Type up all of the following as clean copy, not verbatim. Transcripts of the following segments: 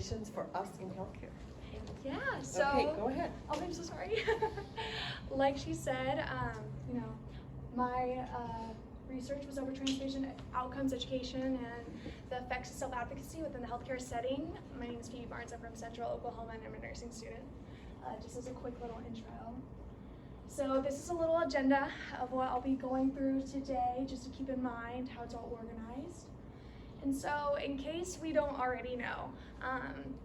implications for us in healthcare. Yeah, so. Okay, go ahead. Oh, I'm so sorry. Like she said, my research was over trans patient outcomes, education, and the effects of self-advocacy within the healthcare setting. My name is Phoebe Barnes. I'm from Central Oklahoma, and I'm a nursing student. Just as a quick little intro. So this is a little agenda of what I'll be going through today, just to keep in mind how it's all organized. And so, in case we don't already know,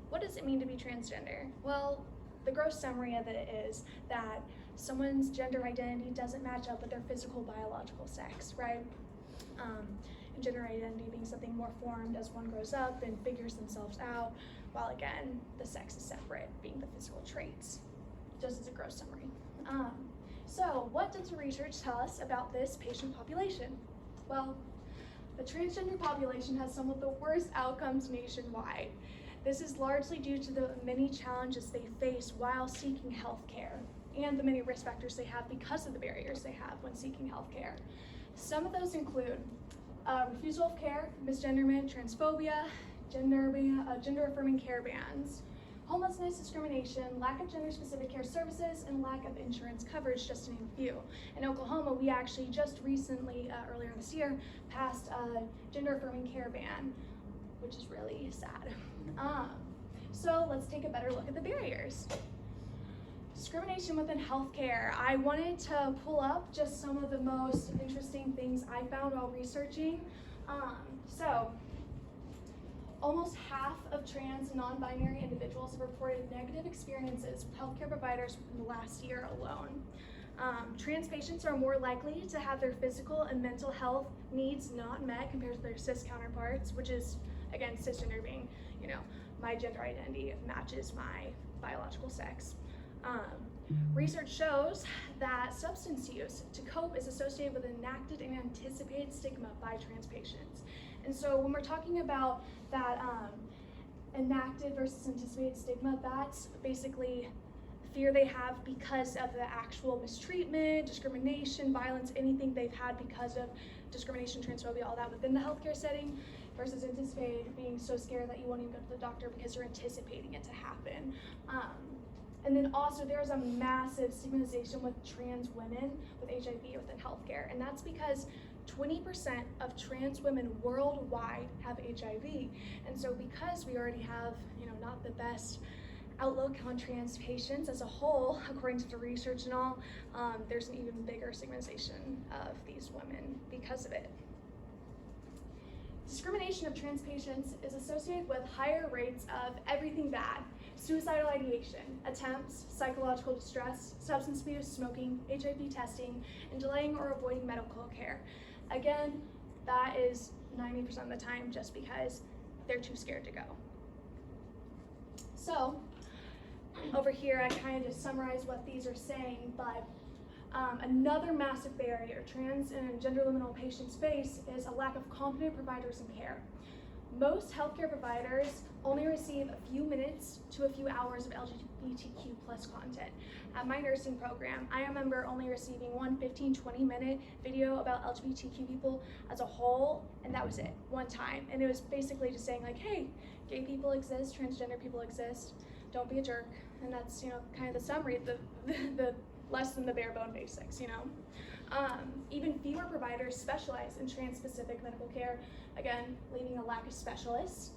what does it mean to be transgender? Well, the gross summary of it is that someone's gender identity doesn't match up with their physical biological sex, right? And gender identity being something more formed as one grows up and figures themselves out, while again, the sex is separate, being the physical traits, just as a gross summary. So what does the research tell us about this patient population? Well, the transgender population has some of the worst outcomes nationwide. This is largely due to the many challenges they face while seeking health care and the many risk factors they have because of the barriers they have when seeking health care. Some of those include refusal of care, misgenderment, transphobia, gender-affirming care bans, homelessness, discrimination, lack of gender-specific care services, and lack of insurance coverage, just to name a few. In Oklahoma, we actually just recently, earlier this year, passed a gender-affirming care ban, which is really sad. So let's take a better look at the barriers. Discrimination within healthcare. I wanted to pull up just some of the most interesting things I found while researching. So, almost half of trans and non-binary individuals have reported negative experiences with healthcare providers in the last year alone. Trans patients are more likely to have their physical and mental health needs not met compared to their cis counterparts, which is, again, cisgender being, my gender identity matches my biological sex. Research shows that substance use to cope is associated with enacted and anticipated stigma by trans patients. And so when we're talking about that enacted versus anticipated stigma, that's basically fear they have because of the actual mistreatment, discrimination, violence, anything they've had because of discrimination, transphobia, all that within the healthcare setting, versus anticipated being so scared that you won't even go to the doctor because you're anticipating it to happen. And then also there's a massive stigmatization with trans women with HIV within healthcare, and that's because 20% of trans women worldwide have HIV. And so because we already have, not the best outlook on trans patients as a whole, according to the research and all, there's an even bigger stigmatization of these women because of it. Discrimination of trans patients is associated with higher rates of everything bad: suicidal ideation, attempts, psychological distress, substance abuse, smoking, HIV testing, and delaying or avoiding medical care. Again, that is 90% of the time just because they're too scared to go. So, over here I kind of just summarized what these are saying, but another massive barrier trans and gender liminal patients face is a lack of competent providers in care. Most healthcare providers only receive a few minutes to a few hours of LGBTQ plus content. At my nursing program, I remember only receiving one 15-20 minute video about LGBTQ people as a whole, and that was it, one time. And it was basically just saying like, hey, gay people exist, transgender people exist, don't be a jerk. And that's, kind of the summary, the less than the bare bone basics, Even fewer providers specialize in trans-specific medical care, again, leaving a lack of specialists.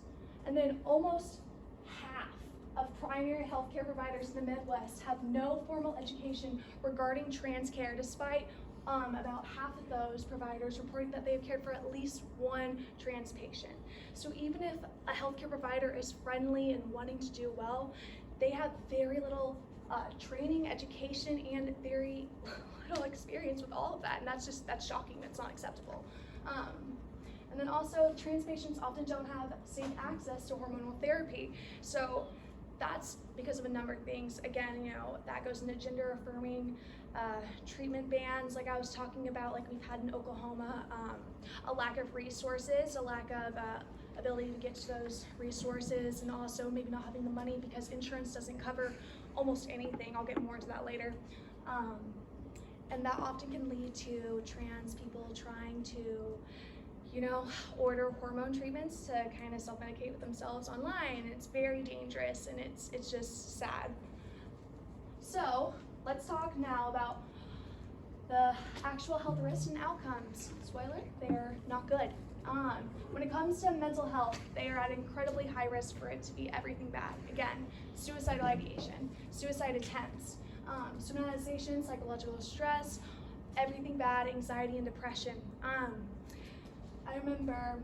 And then almost half of primary healthcare providers in the Midwest have no formal education regarding trans care, despite about half of those providers reporting that they have cared for at least one trans patient. So even if a healthcare provider is friendly and wanting to do well, they have very little training, education, and very little experience with all of that, and that's shocking. That's not acceptable. And then also, trans patients often don't have safe access to hormonal therapy. So that's because of a number of things. Again, that goes into gender-affirming treatment bans, like I was talking about, like we've had in Oklahoma, a lack of resources, a lack of ability to get to those resources, and also maybe not having the money because insurance doesn't cover almost anything. I'll get more into that later. And that often can lead to trans people trying to, order hormone treatments to kind of self-medicate with themselves online. And it's very dangerous, and it's just sad. So let's talk now about the actual health risks and outcomes. Spoiler, they're not good. When it comes to mental health, they are at incredibly high risk for it to be everything bad. Again, suicidal ideation, suicide attempts, somatization, psychological stress, everything bad, anxiety and depression. I remember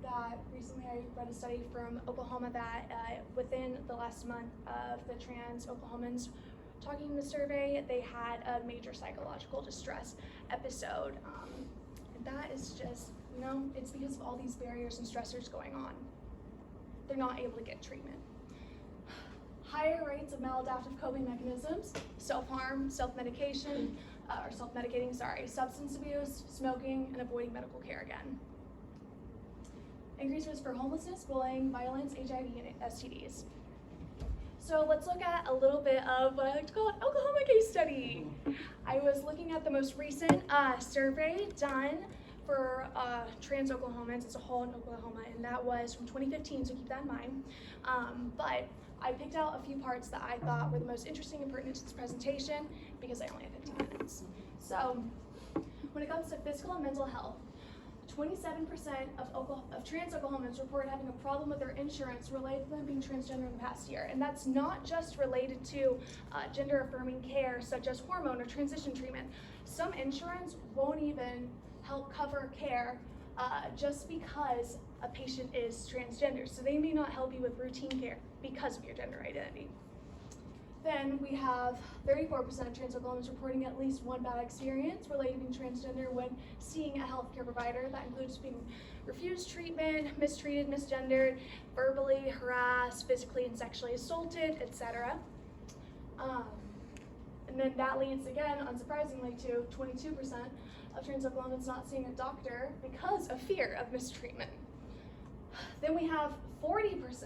that recently I read a study from Oklahoma that within the last month of the trans Oklahomans talking in the survey, they had a major psychological distress episode. And that is just, it's because of all these barriers and stressors going on. They're not able to get treatment. Higher rates of maladaptive coping mechanisms, self-harm, self-medication, substance abuse, smoking, and avoiding medical care again. Increased risk for homelessness, bullying, violence, HIV, and STDs. So let's look at a little bit of what I like to call an Oklahoma case study. I was looking at the most recent survey done for trans Oklahomans as a whole in Oklahoma, and that was from 2015, so keep that in mind. But I picked out a few parts that I thought were the most interesting and pertinent to this presentation because I only have 15 minutes. So when it comes to physical and mental health, 27% of trans Oklahomans report having a problem with their insurance related to them being transgender in the past year. And that's not just related to gender affirming care such as hormone or transition treatment. Some insurance won't even help cover care just because a patient is transgender. So they may not help you with routine care because of your gender identity. Then we have 34% of trans Oklahomans reporting at least one bad experience related to being transgender when seeing a healthcare provider. That includes being refused treatment, mistreated, misgendered, verbally harassed, physically and sexually assaulted, etc. And then that leads again, unsurprisingly, to 22% of trans Oklahomans not seeing a doctor because of fear of mistreatment. Then we have 40%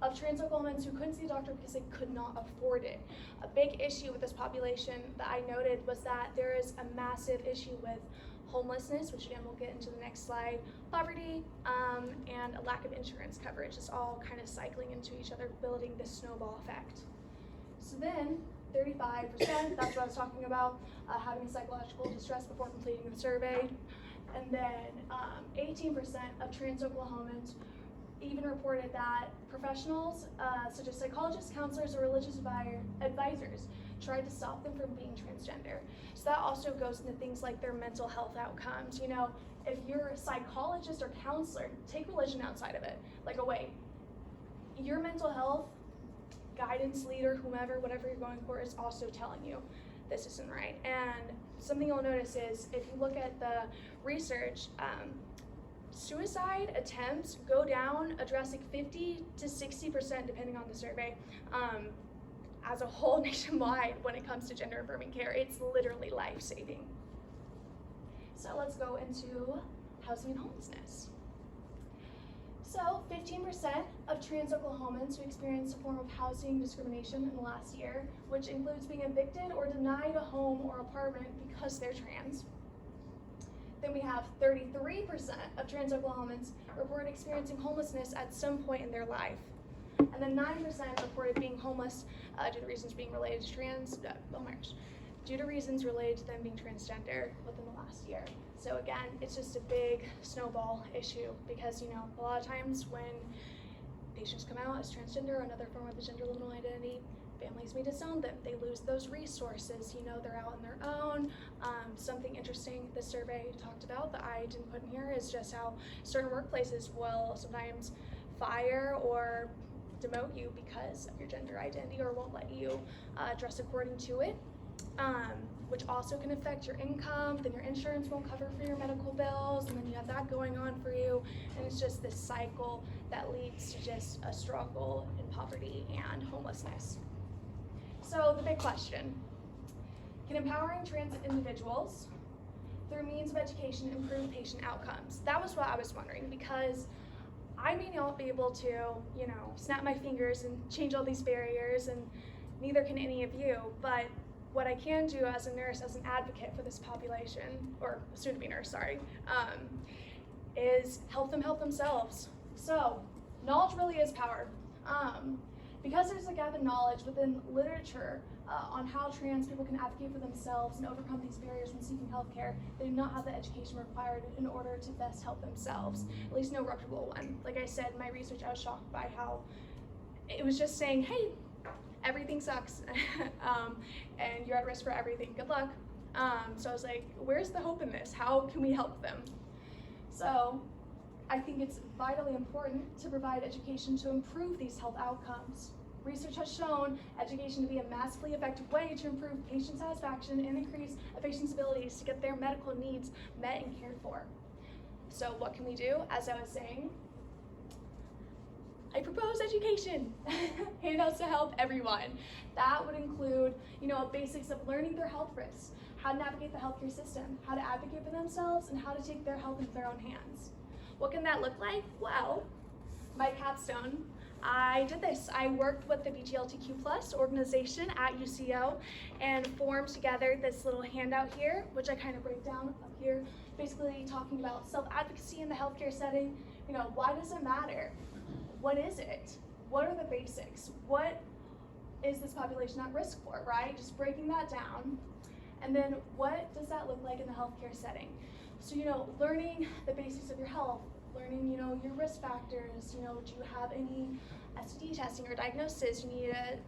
of trans Oklahomans who couldn't see a doctor because they could not afford it. A big issue with this population that I noted was that there is a massive issue with homelessness, which again we'll get into the next slide, poverty, and a lack of insurance coverage. It's all kind of cycling into each other, building this snowball effect. So then 35%, that's what I was talking about, having psychological distress before completing the survey. And then 18% of trans Oklahomans even reported that professionals such as psychologists, counselors, or religious advisors tried to stop them from being transgender. So that also goes into things like their mental health outcomes. If you're a psychologist or counselor, take religion outside of it, away. Your mental health guidance leader, whomever, whatever you're going for, is also telling you this isn't right. And something you'll notice is if you look at the research, suicide attempts go down a drastic 50 to 60% depending on the survey as a whole nationwide when it comes to gender affirming care. It's literally life-saving. So let's go into housing and homelessness. So 15% of trans Oklahomans who experienced a form of housing discrimination in the last year, which includes being evicted or denied a home or apartment because they're trans. Then we have 33% of trans Oklahomans report experiencing homelessness at some point in their life. And then 9% reported being homeless due to reasons being related to due to reasons related to them being transgender within the last year. So again, it's just a big snowball issue because, a lot of times when patients come out as transgender or another form of the gender liminal identity, families may disown them. They lose those resources. They're out on their own. Something interesting the survey talked about that I didn't put in here is just how certain workplaces will sometimes fire or demote you because of your gender identity or won't let you dress according to it, which also can affect your income. Then your insurance won't cover for your medical bills, and then you have that going on for you. And it's just this cycle that leads to just a struggle in poverty and homelessness. So the big question, can empowering trans individuals through means of education improve patient outcomes? That was what I was wondering, because I may not be able to, snap my fingers and change all these barriers, and neither can any of you, but what I can do as a nurse, as an advocate for this population, or soon-to-be nurse, is help them help themselves. So knowledge really is power. Because there's a gap in knowledge within literature on how trans people can advocate for themselves and overcome these barriers when seeking healthcare, they do not have the education required in order to best help themselves, at least no reputable one. Like I said, in my research, I was shocked by how it was just saying, hey, everything sucks, and you're at risk for everything, good luck. So I was like, where's the hope in this? How can we help them? So I think it's vitally important to provide education to improve these health outcomes. Research has shown education to be a massively effective way to improve patient satisfaction and increase a patient's abilities to get their medical needs met and cared for. So what can we do? As I was saying, I propose education, handouts to help everyone. That would include, basics of learning their health risks, how to navigate the healthcare system, how to advocate for themselves, and how to take their health into their own hands. What can that look like? Well, my capstone, I did this. I worked with the BGLTQ+ organization at UCO and formed together this little handout here, which I kind of break down up here, basically talking about self-advocacy in the healthcare setting. Why does it matter? What is it? What are the basics? What is this population at risk for, right? Just breaking that down. And then what does that look like in the healthcare setting? So, learning the basics of your health, learning, your risk factors, do you have any STD testing or diagnosis you need to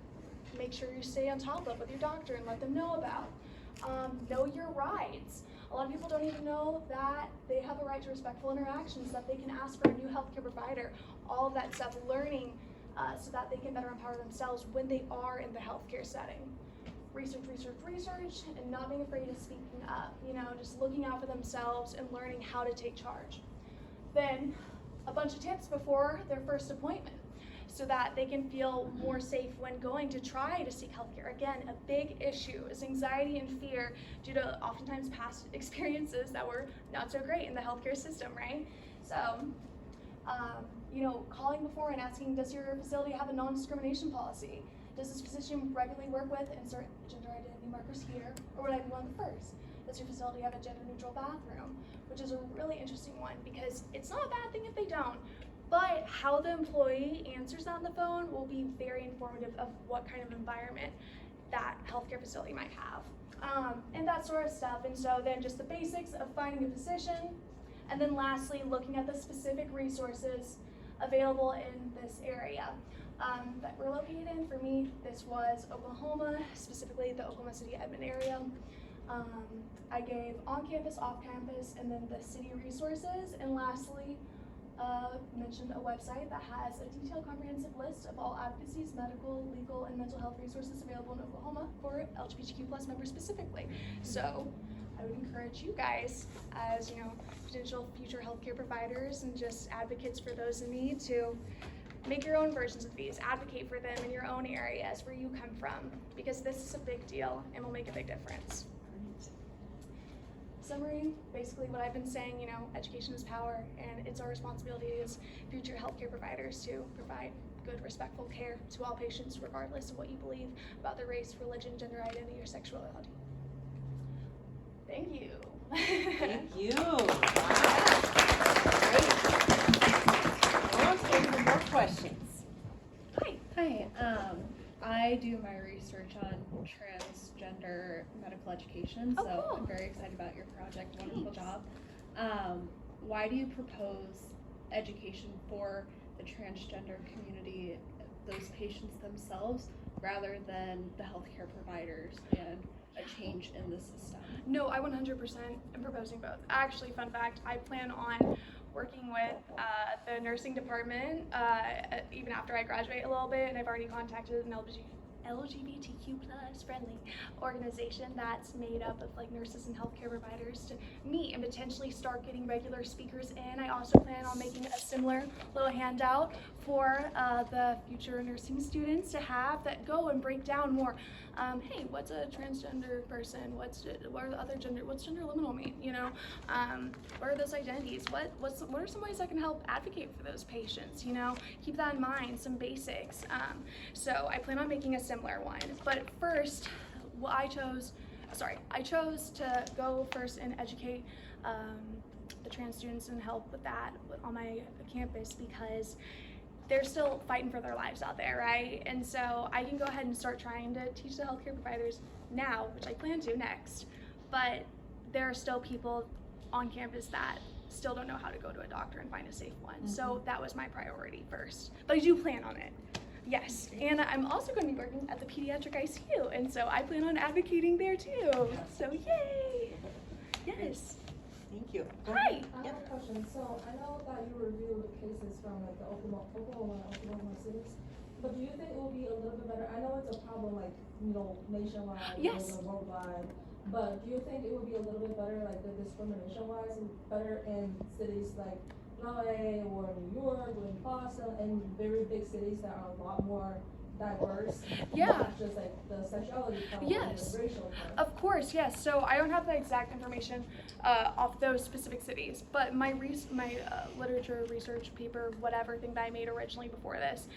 make sure you stay on top of with your doctor and let them know about. Know your rights. A lot of people don't even know that they have a right to respectful interactions, that they can ask for a new healthcare provider, all of that stuff, learning so that they can better empower themselves when they are in the healthcare setting. Research, and not being afraid of speaking up, just looking out for themselves and learning how to take charge. Then a bunch of tips before their first appointment so that they can feel more safe when going to try to seek healthcare. Again, a big issue is anxiety and fear due to oftentimes past experiences that were not so great in the healthcare system, right? So, calling before and asking, does your facility have a non-discrimination policy? Does this physician regularly work with, insert gender identity markers here, or would I be one of the first? Does your facility have a gender-neutral bathroom? Which is a really interesting one because it's not a bad thing if they don't, but how the employee answers that on the phone will be very informative of what kind of environment that healthcare facility might have, and that sort of stuff. And so then just the basics of finding a physician, and then lastly, looking at the specific resources available in this area that we're located in. For me, this was Oklahoma, specifically the Oklahoma City, Edmond area. I gave on-campus, off-campus, and then the city resources, and lastly, mentioned a website that has a detailed, comprehensive list of all advocacies, medical, legal, and mental health resources available in Oklahoma for LGBTQ+ members specifically. So I would encourage you guys, as potential future healthcare providers and just advocates for those in need, to make your own versions of these, advocate for them in your own areas where you come from, because this is a big deal and will make a big difference. Summary, basically what I've been saying, education is power, and it's our responsibility as future healthcare providers to provide good, respectful care to all patients, regardless of what you believe about their race, religion, gender identity, or sexuality. Thank you. Thank you. Great. On to more questions. Hi. I do my research on transgender medical education, so cool. I'm very excited about your project. Wonderful job. Why do you propose education for the transgender community, those patients themselves, rather than the healthcare providers and a change in the system? No, I 100% am proposing both. Actually, fun fact, I plan on working with the nursing department even after I graduate a little bit, and I've already contacted an LGBTQ+ friendly organization that's made up of nurses and healthcare providers to meet and potentially start getting regular speakers in. I also plan on making a similar little handout for the future nursing students to have that go and break down more. Hey, what's a transgender person? What are the other gender? What's gender liminal mean? What are those identities? What are some ways I can help advocate for those patients? Keep that in mind. Some basics. So I plan on making a similar one. But first, I chose to go first and educate the trans students and help with that on my campus because they're still fighting for their lives out there, right? And so I can go ahead and start trying to teach the healthcare providers now, which I plan to next, but there are still people on campus that still don't know how to go to a doctor and find a safe one. So that was my priority first, but I do plan on it. Yes, and I'm also going to be working at the pediatric ICU, and so I plan on advocating there too. So yay! Yes. Thank you. Hi. I have a question. So I know that you reviewed the cases from like the Oklahoma cities, but do you think it will be a little bit better? I know it's a problem like, nationwide, Yes. worldwide, but do you think it would be a little bit better, like the discrimination wise, better in cities like LA or New York or in Boston and very big cities that are a lot more diverse? Yeah. Not just like the sexuality part, Yes. the racial part. Of course, yes. So I don't have the exact information off those specific cities, but my literature research paper, whatever thing that I made originally before this,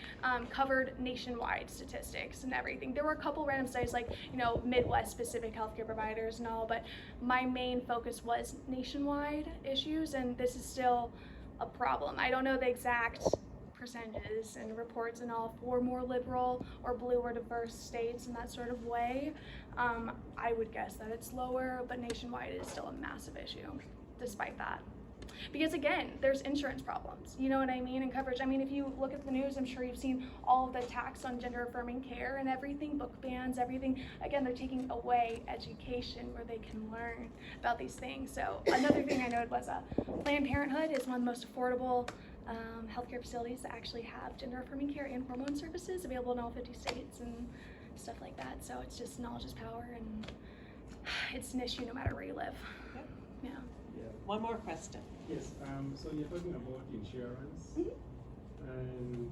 covered nationwide statistics and everything. There were a couple random studies like, Midwest specific healthcare providers and all, but my main focus was nationwide issues, and this is still a problem. I don't know the exact percentages and reports and all for more liberal or blue or diverse states in that sort of way. I would guess that it's lower, but nationwide is still a massive issue despite that. Because again, there's insurance problems, you know what I mean, and coverage. I mean, if you look at the news, I'm sure you've seen all of the attacks on gender affirming care and everything, book bans, everything. Again, they're taking away education where they can learn about these things. So another thing I noted was Planned Parenthood is one of the most affordable healthcare facilities that actually have gender affirming care and hormone services available in all 50 states and stuff like that. So it's just knowledge is power, and it's an issue no matter where you live. Yep. Yeah. One more question. Yes, so you're talking about insurance, and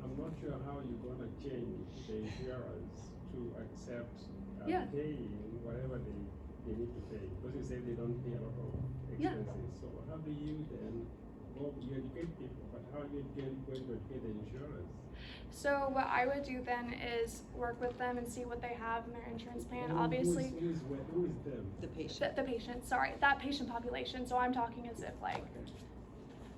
I'm not sure how you're gonna change the insurance to accept Yeah. paying whatever they need to pay, because you say they don't pay a lot of Yeah. expenses. So how do you then, you educate people, but how are you going to educate the insurance? So what I would do then is work with them and see what they have in their insurance plan. Obviously, Who is them? The patient. the patient, sorry, that patient population. So I'm talking as if like,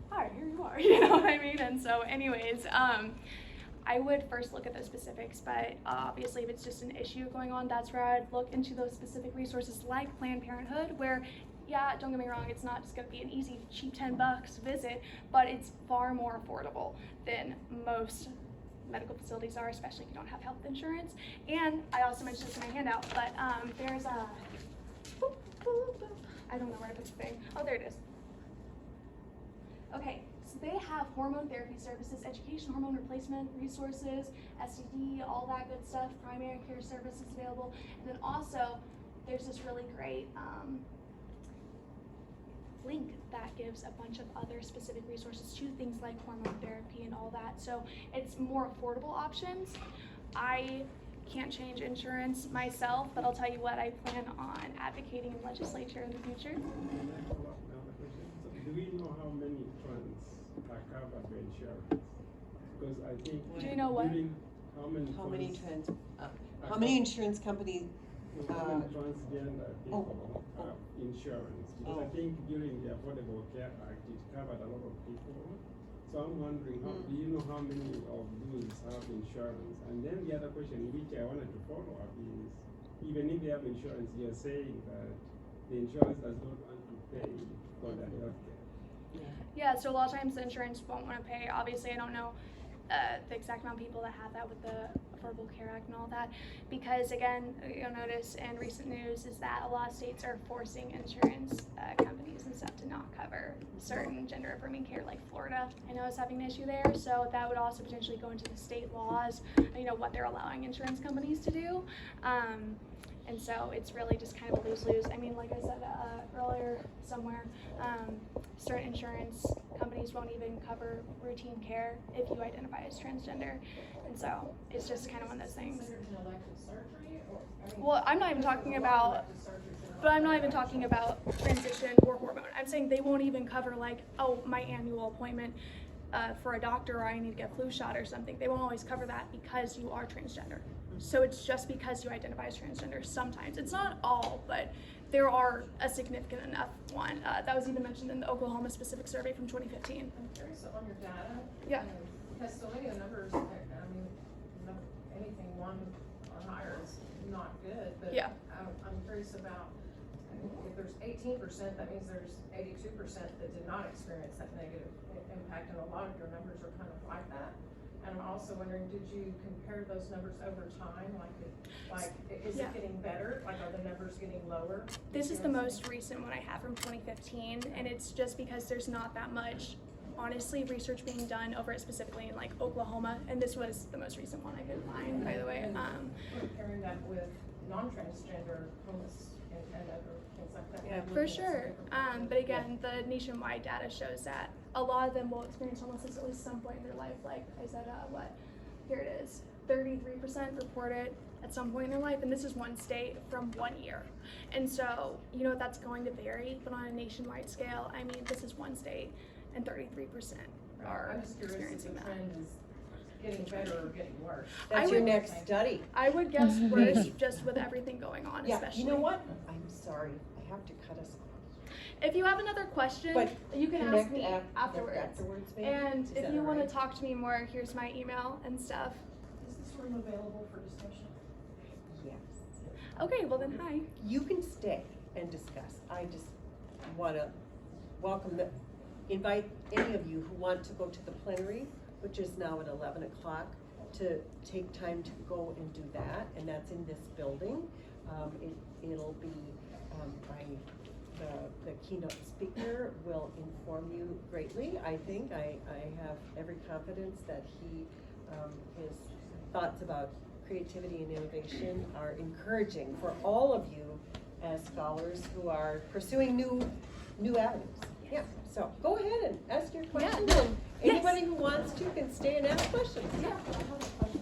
hi, here you are, you know what I mean? And so anyways, I would first look at the specifics, but obviously if it's just an issue going on, that's where I'd look into those specific resources like Planned Parenthood, where yeah, don't get me wrong, it's not just gonna be an easy, cheap $10 visit, but it's far more affordable than most medical facilities are, especially if you don't have health insurance. And I also mentioned this in my handout, but there's a, I don't know where I put the thing. Oh, there it is. Okay, so they have hormone therapy services, education, hormone replacement resources, STD, all that good stuff, primary care services available. And then also, there's this really great link that gives a bunch of other specific resources to things like hormone therapy and all that. So it's more affordable options. I can't change insurance myself, but I'll tell you what, I plan on advocating in legislature in the future. Can I follow up now the question? So do we know how many trans are covered by insurance? Because I think Do you know what? how many How many trans how many insurance companies? how many transgender people have insurance? Because I Oh. think during the Affordable Care Act, it covered a lot of people. So I'm wondering, do you know how many of those have insurance? And then the other question, which I wanted to follow up, is even if they have insurance, you're saying that the insurance does not want to pay for their health care. Yeah, so a lot of times the insurance won't want to pay. Obviously, I don't know the exact amount of people that have that with the Affordable Care Act and all that, because again, you'll notice in recent news is that a lot of states are forcing insurance companies and stuff to not cover certain gender affirming care, like Florida. I know is having an issue there, so that would also potentially go into the state laws, what they're allowing insurance companies to do. And so it's really just kind of a lose-lose. I mean, like I said earlier somewhere, certain insurance companies won't even cover routine care if you identify as transgender. And so it's just kind of one of those things. Well, I'm not even talking about, transition or hormone. I'm saying they won't even cover like, oh, my annual appointment for a doctor or I need to get a flu shot or something, they won't always cover that because you are transgender. So it's just because you identify as transgender sometimes. It's not all, but there are a significant enough one. That was even mentioned in the Oklahoma specific survey from 2015. I'm curious on your data. Yeah. Because so many of the numbers, I mean, anything one or higher is not good, but Yeah. I'm curious about if there's 18%, that means there's 82% that did not experience that negative impact, and a lot of your numbers are kind of like that. And I'm also wondering, did you compare those numbers over time? Is Yeah. it getting better? Like, are the numbers getting lower? This is You the know what I'm most recent one I have from 2015, and it's just because there's not that much, honestly, research being done over it specifically in like Oklahoma, and this was the most recent one I could find, by the way. Comparing that with non-transgender homeless and other things like that. Yeah, Looking For at some sure, different but again, the nationwide data shows that a lot of them will experience homelessness at least some point in their life. Like I said, here it is, 33% report it at some point in their life, and this is one state from 1 year. And so, you know, that's going to vary, but on a nationwide scale, I mean, this is one state, and 33% are I'm just curious if experiencing the that. trend is getting better or getting worse. That's I your would- next study. I would guess worse just with everything going on, Yeah, especially. you know what? I'm sorry, I have to cut us off. If you have another question, But you can ask Connect me afterwards. Afterwards, maybe? And Is if that you all want to right? talk to me more, here's my email and stuff. Is this room available for discussion? Yes. Okay, well then, hi. You can stay and discuss. I just wanna invite any of you who want to go to the plenary, which is now at 11 o'clock, to take time to go and do that, and that's in this building. It'll be, the keynote speaker will inform you greatly, I think. I have every confidence that his thoughts about creativity and innovation are encouraging for all of you as scholars who are pursuing new avenues. Yeah, so go ahead and ask your questions. no. And anybody who wants to can stay and ask questions. Yeah.